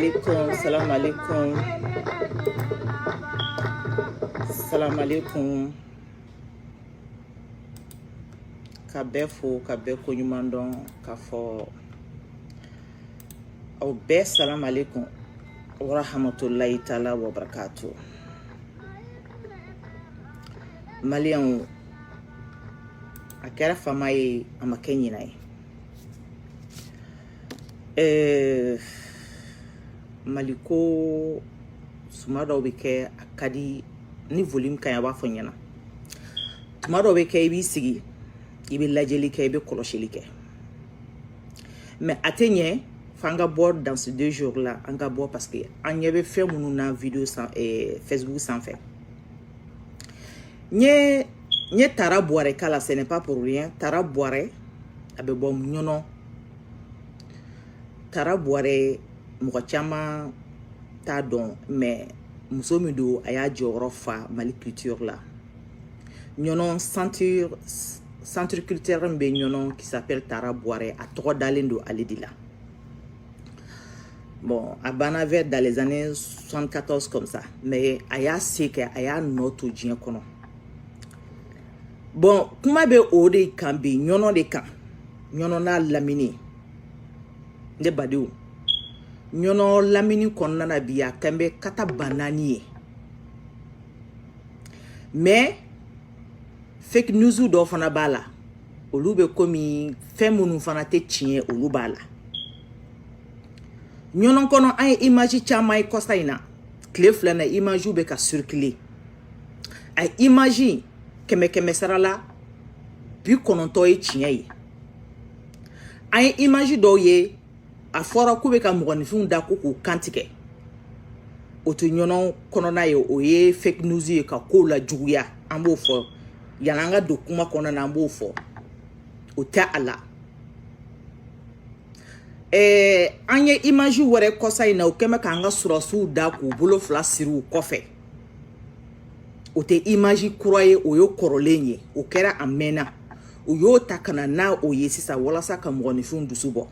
alaikum, salam alaikum. Salam alaikum. Kabefo, kabeko nyumandon, kafo. Au be salam alaikum. Wa rahmatullahi ta'ala wa barakatuh. Malian akera famaye amakenyi nai. Maliko sumado beke akadi ni volume kan ya ba fonyana. Tumado beke ibi sigi ibi lajeli ke ibi kolosheli ke. Mais atenye fanga board dans ces 2 jours là anga board parce que on y avait fait mon vidéo sans Facebook sans fait. Nye tara boire kala ce n'est pas pour rien. Tara boire abe bom nyono. Tara boire mokachama ta don mais muso mi do aya joro fa mali culture là. Nyono centre culturel mbe nyono qui s'appelle Tara boire à trop d'alendo aledila. Bon, à Banaver dans les années 74 comme ça, mais aya seke aya noto djien kono. Bon, kuma be ode kambi nyono de kan. Nyono na lamini. De badiou. Nyono lamini konna na biya kambe kata banani. Mais fake news do fana bala. Olube komi femunu fana te chien olubala. Nyono kono ay image chama e kosta ina. Klef la na image ube ka circuler. Ay image keme sarala bi kononto e chien. Ay image do ye a fora kube ka mgonifun da kuku kantike. Oto nyono kono na ye oye fake news ye ka kola juguya ambo fo. Yananga dokuma kono na ambo fo. Ota ala. Anye image wore kosa ina ukeme ka anga surasu da ku bolo fla siru kofe. Ote image kuraye oyo korolenye okera amena oyo takana na oye sisa wala saka mgonifun dusubo.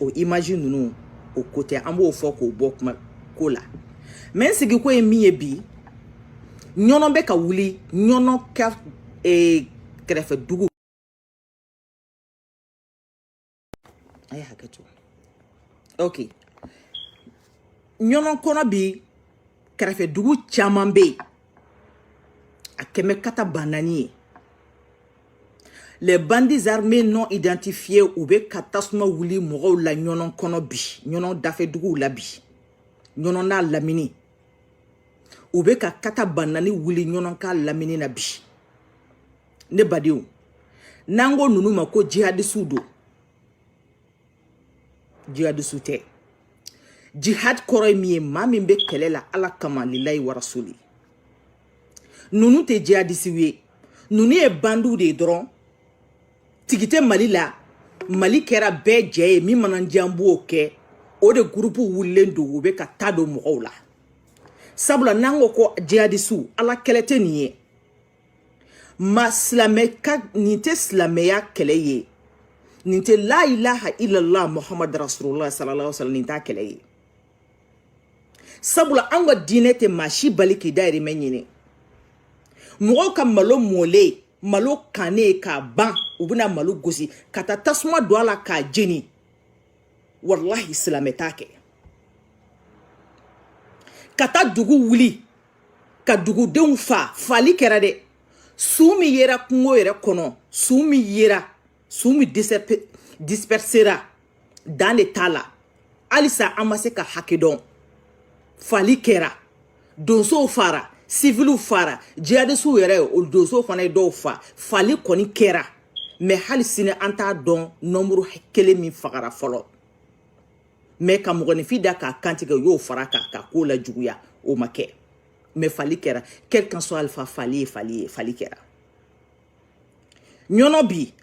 O imagine nunu o kote ambo fo ko bokma kola men sigi ko emi ebi nyono be ka wuli nyono ka krefe dugu ay hakato okay nyono kono bi krefe dugu chamambe akeme kata banani. Les bandits armés non identifiés ou be katasuma wuli mogo la nyonon kono bi nyonon dafe dugu la bi nyonon na lamini ou be ka kata banani wuli nyonon ka lamini na bi ne badiou nango nunu mako jihadisu do jihadisu te jihad koro mi mami be kelela ala kama lillahi wa rasuli nunu te jihadisi we nunu e bandu de dron tigite Mali la Mali kera be je mi manan jambu oke o de groupe wulendo be ka tado mo la sabula nango ko jihadisu ala kelete niye maslame ka nite slameya keleye nite la ilaha illallah muhammad rasulullah sallallahu alaihi wasallam nita keleye sabula anga dinete mashi baliki daire menyine mo ka malo mole malo kane ka ban ubuna malo gosi kata tasuma do ala ka jeni wallahi islametake kata dugu wuli ka dugu den fali kera de sumi yera kungo yera kono sumi dispersera dans les tala alisa amase ka hakedon fali kera donso fara civilu fara jihadisu yere o doso fana do fa fali koni kera mais hal sine anta don nombre kele mi fagara folo mais ka mogoni fida ka kantiga yo fara ka kola juguya o make mais fali kera quel qu'en soit alpha fali kera nyono bi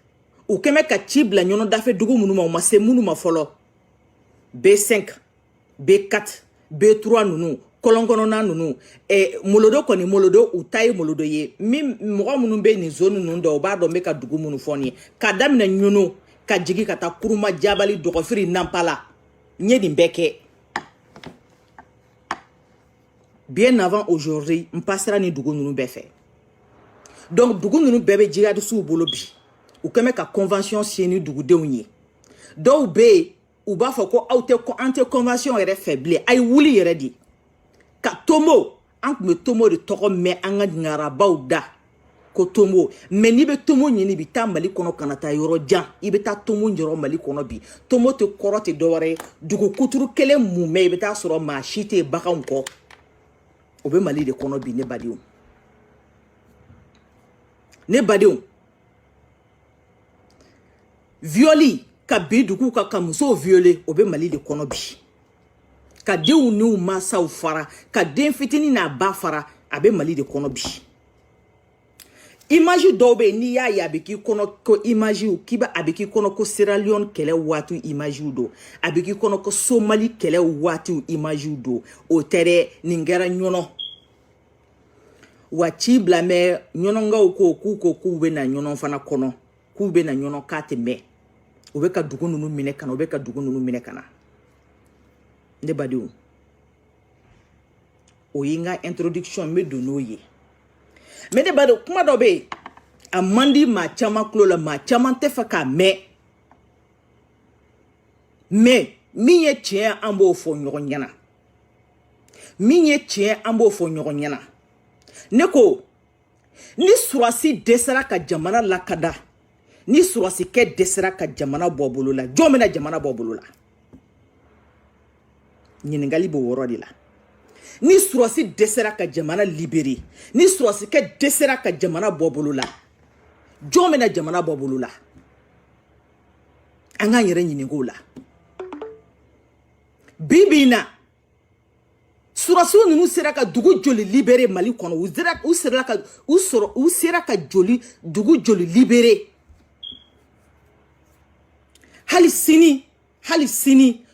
o keme ka chibla nyono dafe dugu munuma ma se munuma folo B5 B4 B3 nunu kolongono na nunu molodo koni molodo utaye molodo ye mi mogo munu be ni zone nunu do ba do me ka dugu munu foni ka damina nyono ka jigi ka ta kuruma jabali dogofiri nampala nye di mbeke bien avant aujourd'hui on passera ni dugu nunu bɛɛ fɛ donc dugu nunu bɛɛ bɛ jihadistes bolo bi u kɛmɛ ka convention signer dugudenw ye dɔw bɛ yen u b'a fɔ ko an tɛ convention yɛrɛ fɛ bilen a ye wuli yɛrɛ de ka Tomo an tun bɛ Tomo de tɔgɔ mɛn an ka ɲarabaw da ko Tomo mais n'i bɛ Tomo ɲini bi taa Mali kɔnɔ kana taa yɔrɔ jan i bɛ taa Tomo ɲɔrɔ Mali kɔnɔ bi Tomo tɛ kɔrɔ tɛ dɔwɛrɛ ye dugu kuturu kelen mun mɛn i bɛ taa sɔrɔ maa si tɛ baganw kɔ o bɛ Mali de kɔnɔ bi ne badenw violi ka bi dugu ka musow violer o bɛ Mali de kɔnɔ bi ka denw n'u mansaw fara ka den fitinin n'a ba fara a bɛ Mali de kɔnɔ bi image dɔw bɛ n'i y'a ye a bɛ k'i kɔnɔ ko image a bɛ k'i kɔnɔ ko Sierra Leone kɛlɛ waati image don a bɛ k'i kɔnɔ ko Somali kɛlɛ waati image don o tɛ dɛ nin kɛra ɲɔnɔ wa ci bila mɛ ɲɔnɔngaw ko k'u bɛ na ɲɔnɔ fana kɔnɔ k'u bɛ na ɲɔnɔ k'a tɛ mɛn u bɛ ka dugu ninnu minɛ ka na u bɛ ka dugu ninnu minɛ ka na ne badenw o ye n ka introduction n bɛ don n'o ye mais ne badenw kuma dɔ bɛ yen a man di maa caman tulo la maa caman tɛ fɛ k'a mɛn mais min ye tiɲɛ an b'o fɔ ɲɔgɔn ɲɛna min ye tiɲɛ an b'o fɔ ɲɔgɔn ɲɛna ne ko ni surasi dɛsɛra ka jamana lakada ni surasikɛ dɛsɛra ka jamana bɔ bolo la jɔn bɛna jamana bɔ bolo la ɲininkali b'o yɔrɔ de la ni surasi dɛsɛra ka jamana libérer ni surasikɛ dɛsɛra ka jamana bɔ bolo la jɔn bɛna jamana bɔ bolo la an k'an yɛrɛ ɲininka o la bi bi in na surasiw ninnu sera ka dugu joli libérer Mali kɔnɔ u sera ka dugu joli libérer hali sini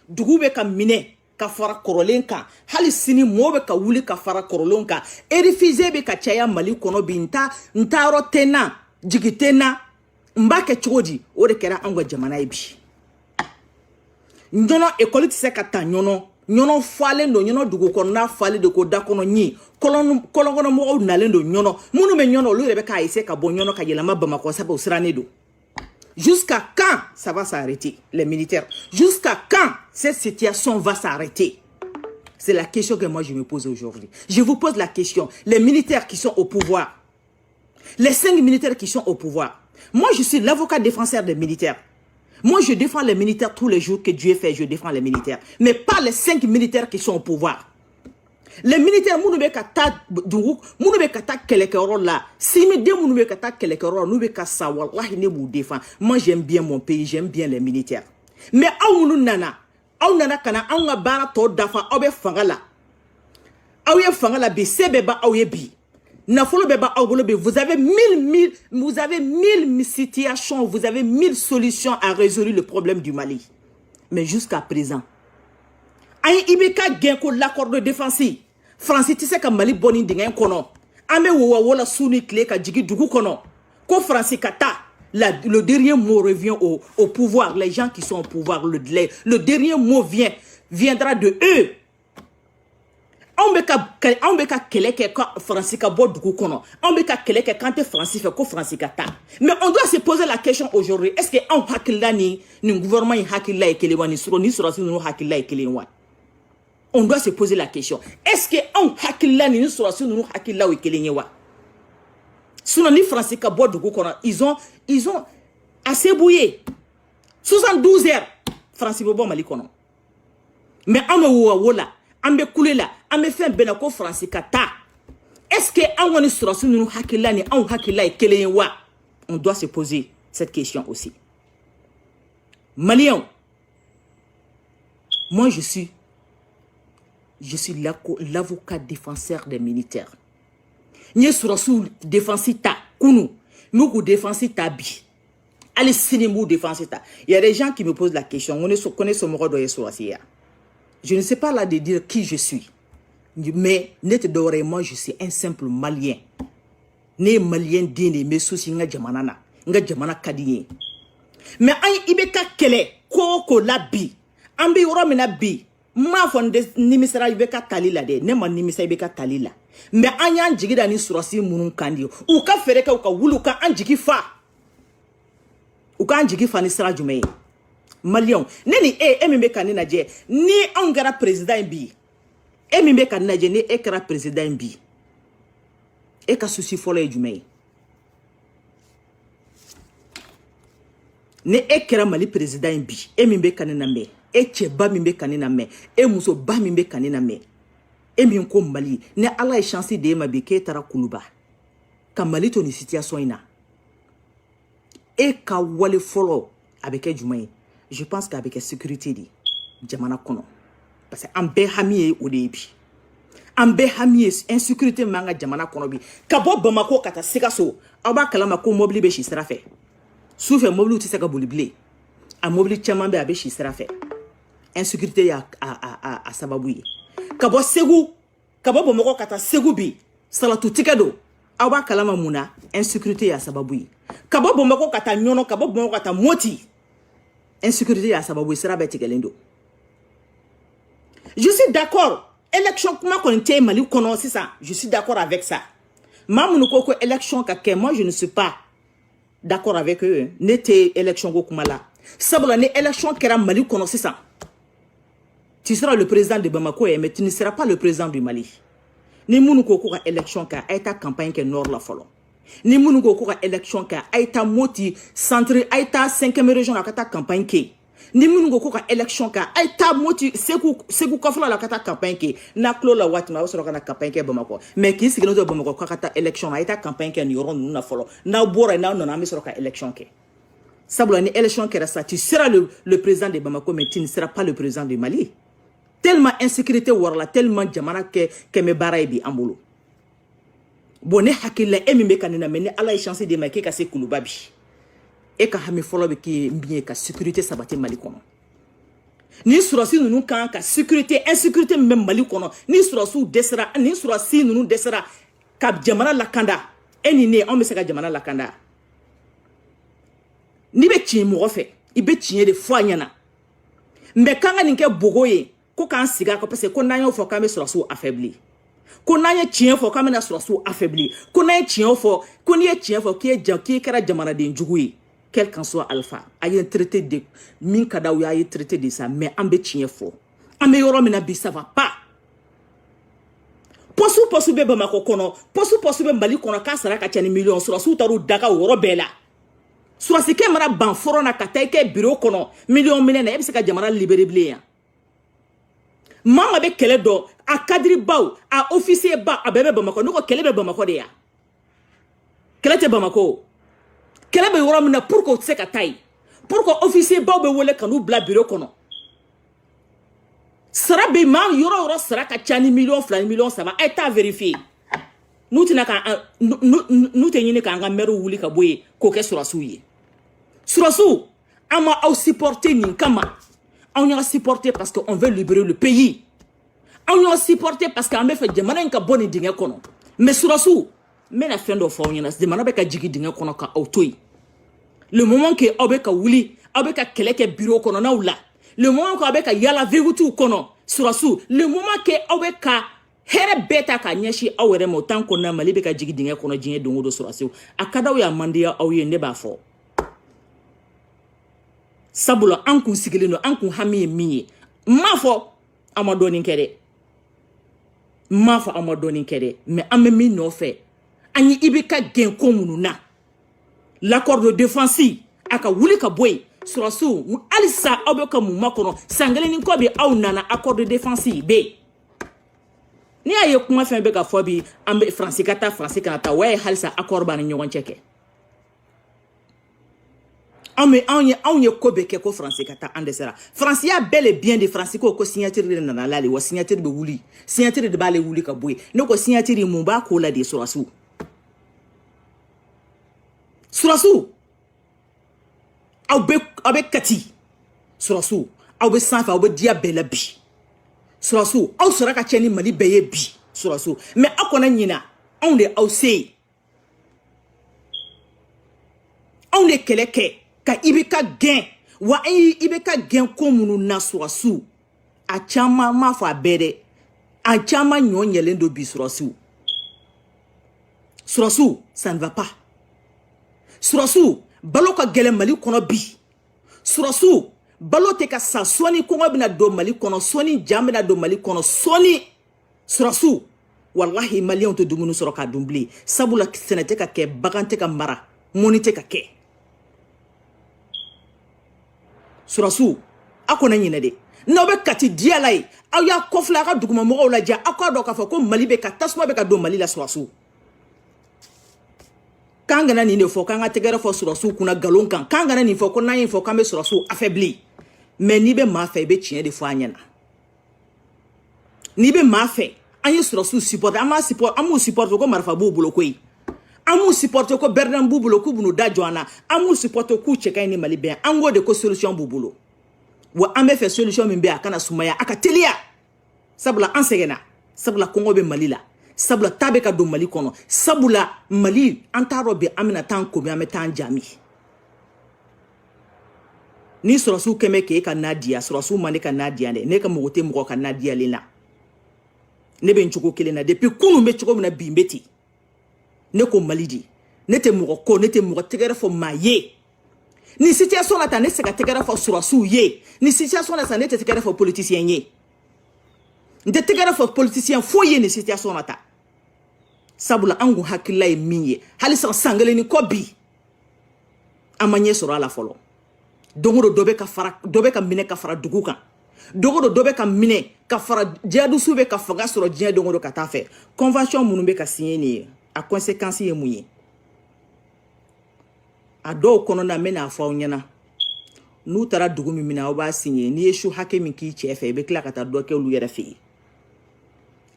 dugu bɛ ka minɛ ka fara kɔrɔlen kan hali sini mɔgɔw bɛ ka wuli ka fara kɔrɔlen kan érifisé bɛ ka caya Mali kɔnɔ bi n ta yɔrɔ tɛ n na jigi tɛ n na n b'a kɛ cogo di o de kɛra anw ka jamana ye bi ɲɔnɔ école tɛ se ka taa ɲɔnɔ falen don ɲɔnɔ dugu kɔnɔna falen de ko da kɔnɔ ɲi kɔlɔnkɔnɔ mɔgɔw nalen don ɲɔnɔ minnu bɛ ɲɔnɔ olu yɛrɛ bɛ k'a essayer ka bɔ ɲɔnɔ ka yɛlɛma Bamakɔ sabu o sirannen don jusqu'à quand ça va s'arrêter les militaires jusqu'à quand cette situation va s'arrêter c'est la question que moi je me pose aujourd'hui je vous pose la question les militaires qui sont au pouvoir les 5 militaires qui sont au pouvoir moi je suis l'avocat défenseur des militaires. Moi, je défends les militaires tous les jours que Dieu fait, je défends les militaires. Mais pas les 5 militaires qui sont au pouvoir. Les militaires, nous ne défend. Moi, j'aime bien mon pays, j'aime bien les militaires. Mais nana, kana, dafa, vous avez 1000 situations, vous avez 1000 solutions à résoudre le problème du Mali. Mais jusqu'à présent, l'accord de défense, France, tu sais que Mali boni dingen kono. Ame wola souni clé ka djigi dugu kono. Ko France kata, le dernier mot revient au pouvoir. Les gens qui sont au pouvoir, le dernier mot viendra de eux. On beka keleke quand France ka bo dugu kono. On beka keleke quand te France fait ko France kata. Mais on doit se poser la question aujourd'hui, est-ce que on hakilla ni gouvernement hakilla e kelewa ni suro no hakilla e kelewa? On doit se poser la question. Est-ce que on hakilla ni no hakilla e kelewa? Sinon ni France ka bo dugu kono, ils ont assez bouillé. 72 heures France bo Mali kono. Mais on me wola ambe kulela ambe fait benako France kata. Est-ce que on est sur nous hakila ni on hakila et kelewa? On doit se poser cette question aussi. Malien, moi je suis l'avocat défenseur des militaires. Nye sur défensita kunu, nous défensita bi. Allez cinéma défensita. Il y a des gens qui me posent la question, on connaît ce mot de Soasia. Je ne sais pas là de dire qui je suis. Mais net d'oré, moi je suis un simple malien. Né malien dine me souci nga jamana kadiye. Mais ay ibeka kele koko la bi. Ambi yoro mena bi. m'a fɔ nimisara i bɛ ka tali la dɛ ne ma nimisa i bɛ ka tali la mais an y'an jigi da ni surasi minnu kan de u ka fɛrɛ kɛ u ka wuli u ka an jigi fa u k'an jigi fa ni sira jumɛn ye maliyɛnw ne ni e min bɛ ka ne lajɛ ni anw kɛra président ye bi e min bɛ ka ne lajɛ ni e kɛra président ye bi e ka souci fɔlɔ ye jumɛn ye ni e kɛra Mali président ye bi e min bɛ ka ne lamɛn e cɛba min bɛ ka ne lamɛn e musoba min bɛ ka ne lamɛn e min ko Mali ni Ala ye chance de ma bi k'e taara kuluba ka Mali to ni situation in na e ka wale fɔlɔ a bɛ kɛ jumɛn ye je pense qu'a bɛ kɛ sécurité de jamana kɔnɔ parce que an bɛɛ hami ye o de ye bi an bɛɛ hami ye insécurité min b'an ka jamana kɔnɔ bi ka bɔ Bamako ka taa Sikaso aw b'a kalama ko mobili bɛ si sira fɛ sufɛ mobili tɛ se ka boli bilen a mobili caman bɛ a bɛ si sira fɛ insécurité y'a sababu ye ka bɔ Segu ka bɔ Bamako ka taa Segu bi salatu tigɛ don aw b'a kalama mun na insécurité y'a sababu ye ka bɔ Bamako ka taa Ɲɔnɔ ka bɔ Bamako ka taa Moti insécurité y'a sababu ye sira bɛɛ tigɛlen don je suis d'accord élection kuma kɔni tɛ Mali kɔnɔ sisan je suis d'accord avec ça maa minnu ko élection ka kɛ moi je ne suis pas d'accord avec eux ne tɛ élection ko kuma la sabula ni élection kɛra Mali kɔnɔ sisan tu seras le président de Bamako mais tu ne seras pas le président du Mali ni minnu ko ka élection kɛ a ye taa campagne kɛ nord la fɔlɔ ni minnu ko ka élection kɛ a ye taa Moti centre a ye taa 5e région la ka taa campagne kɛ ni minnu ko ka élection kɛ a ye taa Moti Segu kɔfɛla la ka taa campagne kɛ n'a tulo la waati min a bɛ sɔrɔ ka na campagne kɛ Bamako mais k'i sigilen to Bamako k'a ka taa élection a ye taa campagne kɛ nin yɔrɔ ninnu na fɔlɔ n'aw bɔra yen n'aw nana an bɛ sɔrɔ ka élection kɛ sabula ni élection kɛra sa tu seras le président de Bamako mais tu ne seras pas le président du Mali tellement insécurité warala tellement jamana kɛmɛ baara ye bi an bolo bon ne hakili la e min bɛ ka nin na mais ni Ala ye chance de ma k'e ka se kuluba bi e ka hami fɔlɔ bɛ k'i min ye ka sécurité sabati Mali kɔnɔ ni surasi ninnu kan ka sécurité insécurité min bɛ Mali kɔnɔ ni surasiw dɛsɛra ni surasi ninnu dɛsɛra ka jamana lakanda e ni ne anw bɛ se ka jamana lakanda n'i bɛ tiɲɛ mɔgɔ fɛ i bɛ tiɲɛ de fɔ a ɲɛna mais kan ka nin kɛ bogo ye ko k'an sigi a kan parce que ko n'an y'o fɔ k'an bɛ surasiw affaiblir ko n'an ye tiɲɛ fɔ k'an bɛna surasiw affaiblir ko n'an ye tiɲɛ fɔ ko n'i ye tiɲɛ fɔ k'i kɛra jamanaden jugu ye quel qu'en soit alpha a ye traité de min ka d'aw ye a ye traité de ça mais an bɛ tiɲɛ fɔ an bɛ yɔrɔ min na bi ça va pas poste bɛ Bamako kɔnɔ poste bɛ Mali kɔnɔ k'a sara ka ca ni miliyɔn surasiw taar'u daga o yɔrɔ bɛɛ la surasikɛ mana ban fɔlɔ na ka taa i kɛ bureau kɔnɔ miliyɔn minɛ na e bɛ se ka jamana libérer bilen yan maa ma bɛ kɛlɛ dɔn a cadre baw a officier ba a bɛɛ bɛ Bamako ne ko kɛlɛ bɛ Bamako de yan kɛlɛ tɛ Bamako kɛlɛ bɛ yɔrɔ min na pour que o tɛ se ka taa yen pour que officier baw bɛ wele ka n'u bila bureau kɔnɔ sara bɛ maa yɔrɔ yɔrɔ sara ka ca ni miliyɔn 2 ni miliyɔn 3 a ye taa vérifier n'u tɛ ɲini k'an ka maire wuli ka bɔ yen k'o kɛ surasiw ye surasiw an ma aw supporter nin kama on y'a supporté parce qu'on veut libérer le pays. On y'a supporté parce qu'on veut faire jamana in ka boni dingue kono. Mais surasiw mais la fin de fois on y a jamana bɛ ka jigi dingue kono ka aw to yi. Le moment que aw bɛ ka wuli aw bɛ ka kɛlɛ kɛ bureau kɔnɔ n'aw la. Le moment que aw bɛ ka yala vérifier kɔnɔ surasiw le moment que aw bɛ ka hɛrɛ bɛɛ ta ka ɲɛsin aw yɛrɛ ma o temps kɔnɔna Mali bɛ ka jigi dingue kɔnɔ diɲɛ don o don surasiw a ka d'aw ye a man di aw ye ne b'a fɔ. Sabula an kun sigilen don an kun hami ye min ye m'a fɔ an ma dɔɔnin kɛ dɛ m'a fɔ an ma dɔɔnin kɛ dɛ mais an bɛ min nɔfɛ an ye IBK gɛn ko minnu na l'accord de défense a ka wuli ka bɔ yen surasiw halisa aw bɛ ka mun makɔnɔ san kelen ni kɔ bɛ aw nana accord de défense bɛ yen n'i y'a ye kuma fɛn bɛ ka fɔ bi an bɛ Faransi ka taa Faransi kana taa wa ye halisa accord b'an ni ɲɔgɔn cɛ kɛ. On ye ko bɛ kɛ ko Faransi ka taa an dɛsɛra Faransi y'a bel et bien de Faransi ko signature de nana l'ale wa signature bɛ wuli signature de b'ale wuli ka bɔ yen ne ko signature mun b'a ko la de surasiw aw bɛ kati surasiw aw bɛ sanfɛ aw bɛ diya bɛɛ la bi surasiw aw sɔrɔ ka cɛ ni Mali bɛɛ ye bi surasiw mais aw kana ɲina anw de aw se ye anw de kɛlɛ kɛ ka IBK gɛn wa IBK gɛn ko minnu na surasiw a caman m'a fɔ a bɛɛ dɛ a caman ɲɔ ɲɛlen don bi surasiw ça ne va pas surasiw balo ka gɛlɛn Mali kɔnɔ bi surasiw balo tɛ ka sa sɔni kɔngɔ bɛna don Mali kɔnɔ sɔni jan bɛna don Mali kɔnɔ sɔni surasiw wallahi maliyɛnw tɛ dumuni sɔrɔ k'a dun bilen sabula sɛnɛ tɛ ka kɛ bagan tɛ ka mara mɔni tɛ ka kɛ surasiw a kɔnɔ ɲinɛ de n'aw bɛ kati diya la ye aw y'a kɔfilɛ a ka dugumamɔgɔw lajɛ aw k'a dɔn k'a fɔ ko Mali bɛ ka tasuma bɛ ka don Mali la surasiw k'an kana nin de fɔ k'an ka tɛgɛrɛ fɔ surasiw kunna galon kan k'an kana nin fɔ ko n'an ye fɔ k'an bɛ surasiw affaiblir mais n'i bɛ maa fɛ i bɛ tiɲɛ de fɔ a ɲɛna n'i bɛ maa fɛ an ye surasiw supporter an m'u supporter ko marifa b'u bolo koyi an m'u supporter ko Berlin b'u bolo k'u b'u da jɔ an na an m'u supporter k'u cɛ ka ɲi ni Mali bɛn an k'o de ko solution b'u bolo wa an bɛ fɛ solution min bɛ a kana sumaya a ka teliya sabula an sɛgɛnna sabula kɔngɔ bɛ Mali la sabula ta bɛ ka don Mali kɔnɔ sabula Mali an t'a dɔn bi an bɛna taa an komi an bɛ taa an jami ni surasiw kɛmɛ k'e ka na diya surasiw ma ne ka na diya dɛ ne ka mɔgɔ tɛ mɔgɔ ka na diyalen na ne bɛ n cogo kelen na depuis kunun bɛ cogo min na bi n bɛ ten ne ko Mali di ne tɛ mɔgɔ ko ne tɛ mɔgɔ tɛgɛrɛ fɔ maa ye ni situation na ta ne se ka tɛgɛrɛ fɔ surasiw ye ni situation na sa ne tɛ tɛgɛrɛ fɔ politicien ye n tɛ tɛgɛrɛ fɔ politicien foyi ye ni situation na ta sabula an kun hakilila ye min ye halisa san kelen ni kɔ bi an ma ɲɛ sɔrɔ a la fɔlɔ don o don dɔ bɛ ka minɛ ka fara dugu kan don o don dɔ bɛ ka minɛ ka fara jihadistes bɛ ka fanga sɔrɔ diɲɛ don o don ka taa fɛ convention minnu bɛ ka signé nin ye a conséquence ye mun ye a dɔw kɔnɔna n bɛ n'a fɔ aw ɲɛna n'u taara dugu min minɛ aw b'a signé n'i ye su hakɛ min k'i cɛ fɛ i bɛ tila ka taa dɔ kɛ olu yɛrɛ fɛ yen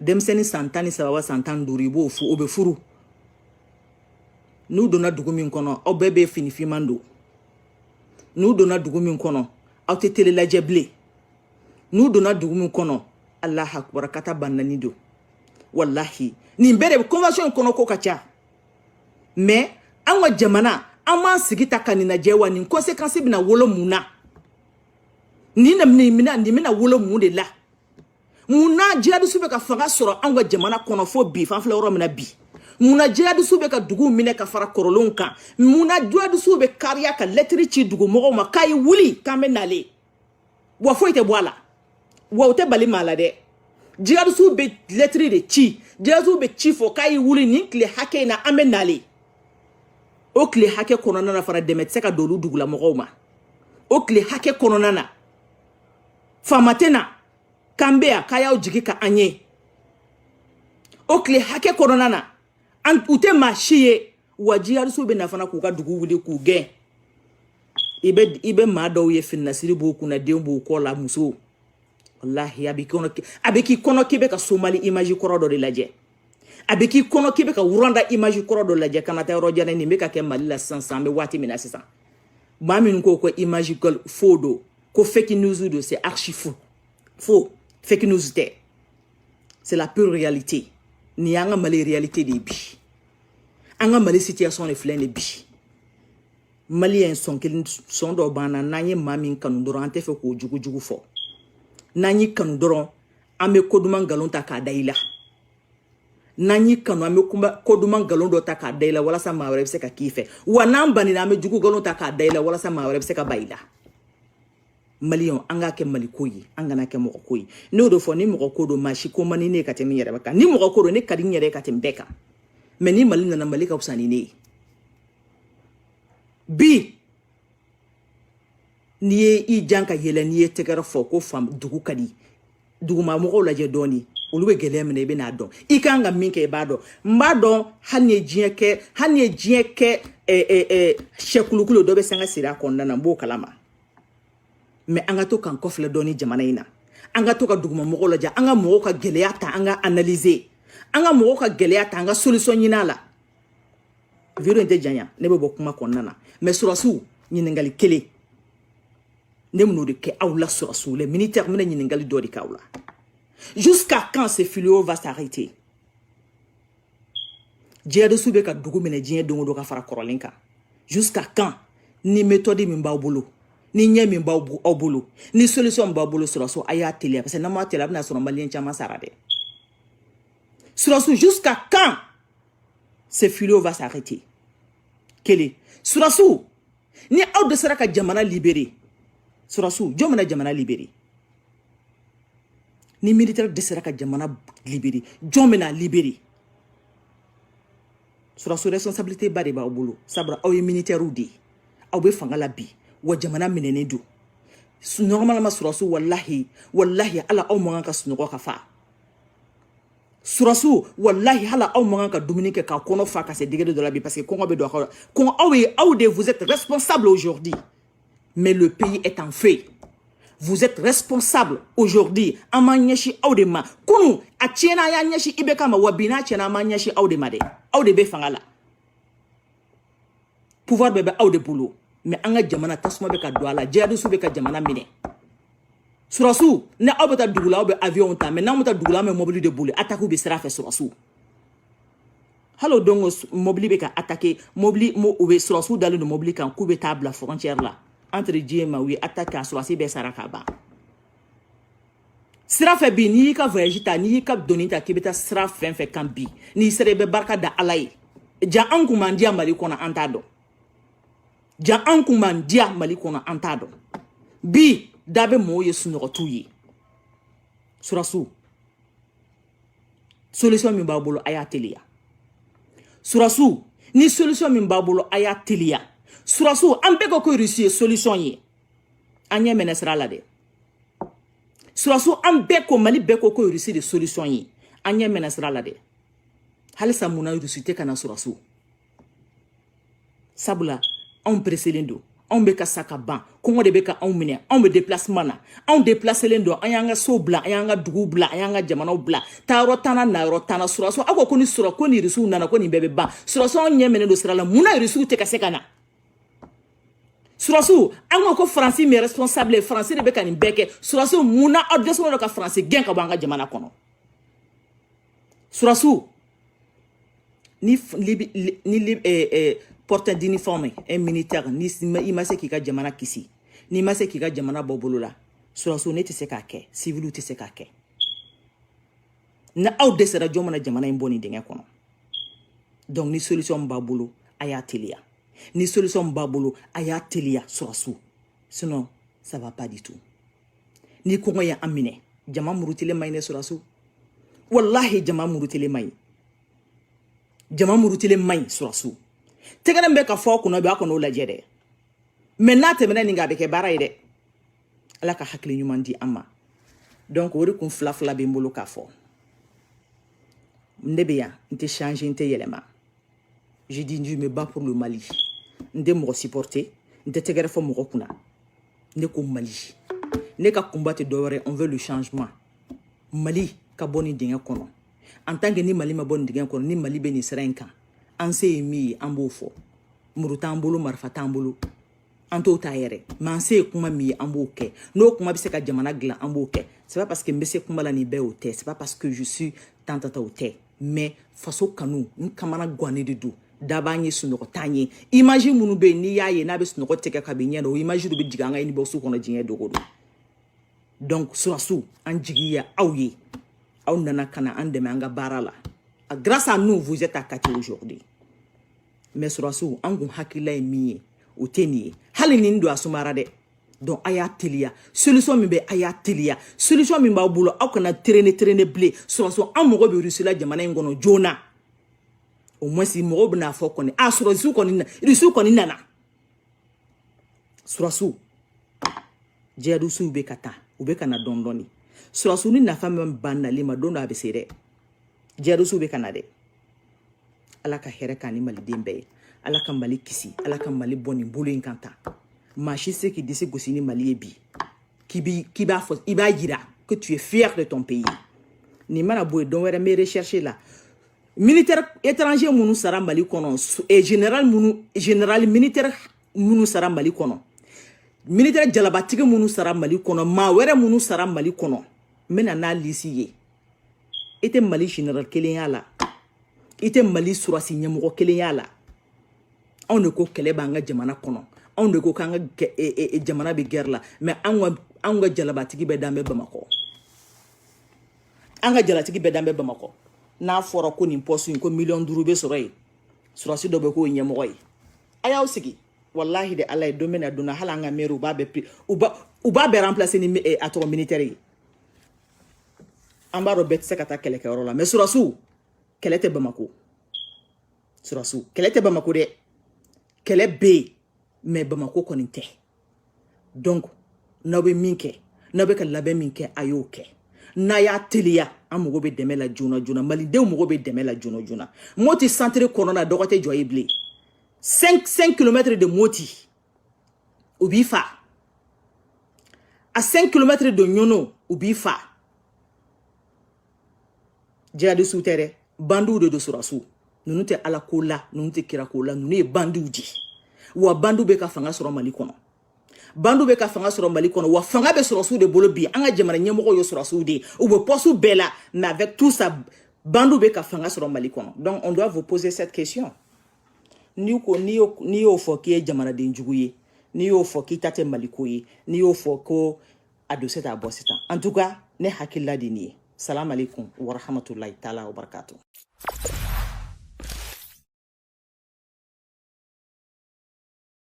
denmisɛnnin san 13 wa san 15 i b'o o bɛ furu n'u donna dugu min kɔnɔ aw bɛɛ bɛ fini finman don n'u donna dugu min kɔnɔ aw tɛ télé lajɛ bilen n'u donna dugu min kɔnɔ Allahu akbar kata banani don wallahi nin bɛɛ de bɛ convention in kɔnɔ ko ka ca mais an ka jamana an m'an sigi ta ka nin lajɛ wa nin conséquence bɛna wolo mun na nin bɛna wolo mun de la mun na jihadistes bɛ ka fanga sɔrɔ an ka jamana kɔnɔ fo bi fan filɛ yɔrɔ min na bi mun na jihadistes bɛ ka dugu minɛ ka fara kɔrɔlenw kan mun na jihadistes bɛ kariya ka lettre ci dugumɔgɔw ma k'a ye wuli k'an bɛ nalen wa foyi tɛ bɔ a la wa o tɛ bali maa la dɛ jihadistes bɛ lettre de ci jihadistes bɛ ci fɔ k'a ye wuli nin tile hakɛ in na an bɛ nalen o tile hakɛ kɔnɔna na fara dɛmɛ tɛ se ka don olu dugulamɔgɔw ma o tile hakɛ kɔnɔna na faama tɛ na k'an bɛ yan k'a y'aw jigi ka an ye o tile hakɛ kɔnɔna na u tɛ maa si ye wa jihadistes bɛ na fana k'u ka dugu wuli k'u gɛn i bɛ maa dɔw ye fininasiri b'u kunna denw b'u kɔ la musow wallahi a bɛ k'i kɔnɔ k'i bɛ ka Somali image kɔrɔ dɔ de lajɛ a bɛ k'i kɔnɔ k'i bɛ ka Rwanda image kɔrɔ dɔ lajɛ kana taa yɔrɔ jan nin bɛ ka kɛ Mali la sisan an bɛ waati min na sisan maa minnu ko image faux don ko fake news don c'est archi faux fake news tɛ c'est la pure réalité ni an ka Mali réalité de bi an ka Mali situation de filɛ nin bi Maliyɛn sɔn dɔ b'an na n'an ye maa min kanu dɔrɔn an tɛ fɛ k'o jugujugu fɔ n'an y'i kanu dɔrɔn an bɛ ko duman nkalon ta k'a da i la n'an y'i kanu an bɛ ko duman nkalon dɔ ta k'a da i la walasa maa wɛrɛ bɛ se ka k'i fɛ wa n'an banina an bɛ jugu nkalon ta k'a da i la walasa maa wɛrɛ bɛ se ka ba i la Maliyɛnw an k'a kɛ Mali ko ye an kana kɛ mɔgɔ ko ye n'o de fɔ ni mɔgɔ ko don maa si ko man di ne ye ka tɛmɛ n yɛrɛ kan ni mɔgɔ ko don ne ka di n yɛrɛ ye ka tɛmɛ bɛɛ kan mais ni Mali nana Mali ka fisa ni ne ye bi n'i ye i jan ka yɛlɛ n'i ye tɛgɛrɛ fɔ ko dugu ka di dugumamɔgɔw lajɛ dɔɔni olu bɛ gɛlɛya minɛ i bɛ n'a dɔn i kan ka min kɛ i b'a dɔn n b'a dɔn hali ni ye diɲɛ kɛ sɛkulukulu dɔ bɛ sanga siri a kɔnɔna na n b'o kalama mais an ka to k'an kɔfilɛ dɔɔni jamana in na an ka to ka dugumamɔgɔw lajɛ an ka mɔgɔw ka gɛlɛya ta an ka analyser an ka mɔgɔw ka gɛlɛya ta an ka solution ɲini a la video in tɛ janya ne bɛ bɔ kuma kɔnɔna na mais surasiw ɲininkali kelen ne m'o de kɛ aw la surasiw les militaires n bɛna ɲininkali dɔ de k'aw la jusqu'à quand ce fléau va s'arrêter jihadistes bɛ ka dugu minɛ diɲɛ don o don ka fara kɔrɔlen kan jusqu'à quand ni méthode min b'aw bolo ni ɲɛ min b'aw bolo ni solution b'aw bolo Suraso a y'a teliya parce que n'a m'a teliya a bɛna sɔrɔ maliyɛn caman sara dɛ Suraso jusqu'à quand ce fléau va s'arrêter kelen Suraso ni aw de sera ka jamana libérer Suraso jɔn bɛna jamana libérer ni militaire de sera ka jamana libérer jɔn bɛna libérer Suraso responsabilité ba de b'aw bolo sabula aw ye militaire de aw bɛ fanga la bi wa jamana minɛnen don normalement Suraso wallahi ala aw man kan ka sunɔgɔ ka fa Suraso wallahi hala aw man kan ka dumuni kɛ ka kɔnɔ fa ka se degré dɔ la bi parce que kɔngɔ bɛ don aw la kɔngɔ aw de vous êtes responsable aujourd'hui mais le pays est en feu vous êtes responsable aujourd'hui an ma ɲɛsin aw de ma kunu a tiɲɛna a y'a ɲɛsin IBK ma wa bi n'a tiɲɛna an ma ɲɛsin aw de ma dɛ aw de bɛ fanga la pouvoir bɛɛ bɛ aw de bolo mais an ka jamana tasuma bɛ ka don a la jihadistes bɛ ka jamana minɛ Suraso ne aw bɛ taa dugu la aw bɛ avion ta mais n'anw bɛ taa dugu la an bɛ mobili de boli attaque bɛ sira fɛ Suraso hali o don mobili bɛ ka attaquer mobili u bɛ Suraso dalen don mobili kan k'u bɛ taa bila frontière la entre diɲɛ ma u ye attaque a Suraso bɛɛ sara ka ban sira fɛ bi n'i y'i ka voyage ta n'i y'i ka doni ta k'i bɛ taa sira fɛn fɛn kan bi n'i sera i bɛ barika da Ala ye ja an kun man diya Mali kɔnɔ an t'a dɔn ja an kun man diya Mali kɔnɔ an t'a dɔn bi da bɛ mɔgɔw ye sunɔgɔtu ye Suraso solution min b'a bolo a y'a teliya Suraso ni solution min b'a bolo a y'a teliya Suraso an bɛɛ ko Russie ye solution ye an ɲɛ mɛnɛ sira la dɛ Suraso an bɛɛ ko Mali bɛɛ ko Russie de solution ye an ɲɛ mɛnɛ sira la dɛ halisa mun na Russie tɛ ka na Suraso sabula anw presselen don anw bɛ ka sa ka ban kɔngɔ de bɛ ka anw minɛ anw bɛ déplacement na anw déplacelen don an y'an ka so bila an y'an ka dugu bila an y'an ka jamanaw bila taayɔrɔ t'an na nayɔrɔ t'an na Suraso aw ko ni sura ko ni Russiw nana ko nin bɛɛ bɛ ban Suraso anw ɲɛ mɛnɛ don sira la mun na Russiw tɛ ka se ka na Suraso an ko France mi responsable France de bɛ ka nin bɛɛ kɛ Suraso mun na aw dɛsɛlen don ka France gɛn ka bɔ an ka jamana kɔnɔ Suraso ni porteur d'uniforme un militaire ni i ma se k'i ka jamana kisi ni ma se k'i ka jamana bɔ bolo la Suraso ne tɛ se k'a kɛ civil tɛ se k'a kɛ na aw dɛsɛra jɔn mana jamana in bɔ nin dingɛ kɔnɔ donc ni solution b'a bolo a y'a teliya ni solution b'a bolo a y'a teliya Suraso sinon ça va pas du tout ni kɔngɔ ye an minɛ jama murutilen ma ɲi dɛ Suraso wallahi jama murutilen ma ɲi jama murutilen ma ɲi Suraso tɛgɛrɛ bɛ ka fɔ kunna bɛ a kɔnɔ lajɛ dɛ mais n'a tɛmɛna nin kan a bɛ kɛ baara ye dɛ Ala ka hakili ɲuman di an ma donc o de kun fila bɛ n bolo k'a fɔ ne bɛ yan n tɛ changer n tɛ yɛlɛma je dis je me bats pour le Mali n tɛ mɔgɔ supporter n tɛ tɛgɛrɛ fɔ mɔgɔ kunna ne ko Mali ne ka combat tɛ dɔwɛrɛ on veut le changement Mali ka bɔ nin dingɛ kɔnɔ en tant que ni Mali ma bɔ nin dingɛ kɔnɔ ni Mali bɛ nin sira in kan an se ye min ye an b'o fɔ muru t'an bolo marifa t'an bolo an t'o ta yɛrɛ mais an se ye kuma min ye an b'o kɛ n'o kuma bɛ se ka jamana dilan an b'o kɛ c'est pas parce que n bɛ se kuma la nin bɛɛ o tɛ c'est pas parce que je suis tantata o tɛ mais faso kanu n kamana gannen de don daba an ye sunɔgɔ t'an ye image minnu bɛ yen n'i y'a ye n'a bɛ sunɔgɔ tigɛ ka bɛ ɲɛ na o image de bɛ jigin an ka inbox kɔnɔ diɲɛ dogo don donc Suraso an jigi ye aw ye aw nana ka na an dɛmɛ an ka baara la grâce à nous vous êtes à Kati aujourd'hui mais Suraso an kun hakilila ye min ye o tɛ nin ye hali nin don a sumara dɛ donc a y'a teliya solution min bɛ a y'a teliya solution min b'aw bolo aw kana traîner bilen Suraso an mɔgɔ bɛ Russie la jamana in kɔnɔ joona au moins si mɔgɔw bɛna fɔ kɔni a Suraso kɔni nana Suraso jihadistes bɛ ka taa u bɛ ka na dɔɔni dɔɔni Suraso ni nafa min ba nali ma don dɔ a bɛ se dɛ jihadistes bɛ ka na dɛ Ala ka hɛrɛ k'an ni maliden bɛɛ ye Ala ka Mali kisi Ala ka Mali bɔ nin bolo in kan tan maa si se k'i disi gosi ni Mali ye bi k'i b'a fɔ i b'a yira que tu es fier de ton pays nin mana bɔ yen don wɛrɛ n bɛ recherche la militaire étranger minnu sara Mali kɔnɔ général militaire minnu sara Mali kɔnɔ militaire jalabatigi minnu sara Mali kɔnɔ maa wɛrɛ minnu sara Mali kɔnɔ n bɛna n'a lisi ye i tɛ Mali général kelen y'a la i tɛ Mali surasi ɲɛmɔgɔ kelen y'a la anw de ko kɛlɛ b'an ka jamana kɔnɔ on de ko kan ka jamana be guerre la mais an ga jalabatigi be dambe Bamako an ga jalatigi be dambe Bamako n'a fɔra ko nin poste ko million 5 be sɔrɔ ye surasi dɔ be ko ɲɛmɔgɔ ye ayaw sigi wallahi de Allah ye domaine aduna halanga meru ba be u ba be remplacer ni atoro militaire yi ambaro bet se kata kɛlɛ kɛyɔrɔ la mais surasiw kɛlɛ tɛ Bamako surasiw kɛlɛ tɛ Bamako de kɛlɛ be mais Bamako kɔni tɛ donc n'aw be min kɛ n'aw be ka labɛn min kɛ a y'o kɛ n'a y'a teliya an mogo be dɛmɛ la joona joona malidenw mogo be dɛmɛ la joona joona Moti centre kɔnɔna dɔgɔ tɛ jɔ ye bilen 5 km de Moti u b'i fa a 5 km de Ɲono u b'i fa jihadistes tɛ dɛ bandiw de do surasiw nunu tɛ ala ko la nunu tɛ kira ko la nunu ye bandiw di wa bandiw be ka fanga sɔrɔ Mali kɔnɔ bandu be ka fanga sɔrɔ Mali kɔnɔ wa fanga be surasiw de bolo bi an ka jamana ɲɛmɔgɔ ye surasiw de u be poste bɛɛ la mais avec tout ça bandu be ka fanga sɔrɔ Mali kɔnɔ donc on doit vous poser cette question n'i y'o fɔ k'i ye jamanaden jugu ye n'i y'o fɔ k'i ta tɛ Maliko ye n'i y'o fɔ ko a do se t'a bɔ sisan en tout cas ne hakilila de nin ye salam alaikum wa rahmatulahi taala wa barakatuh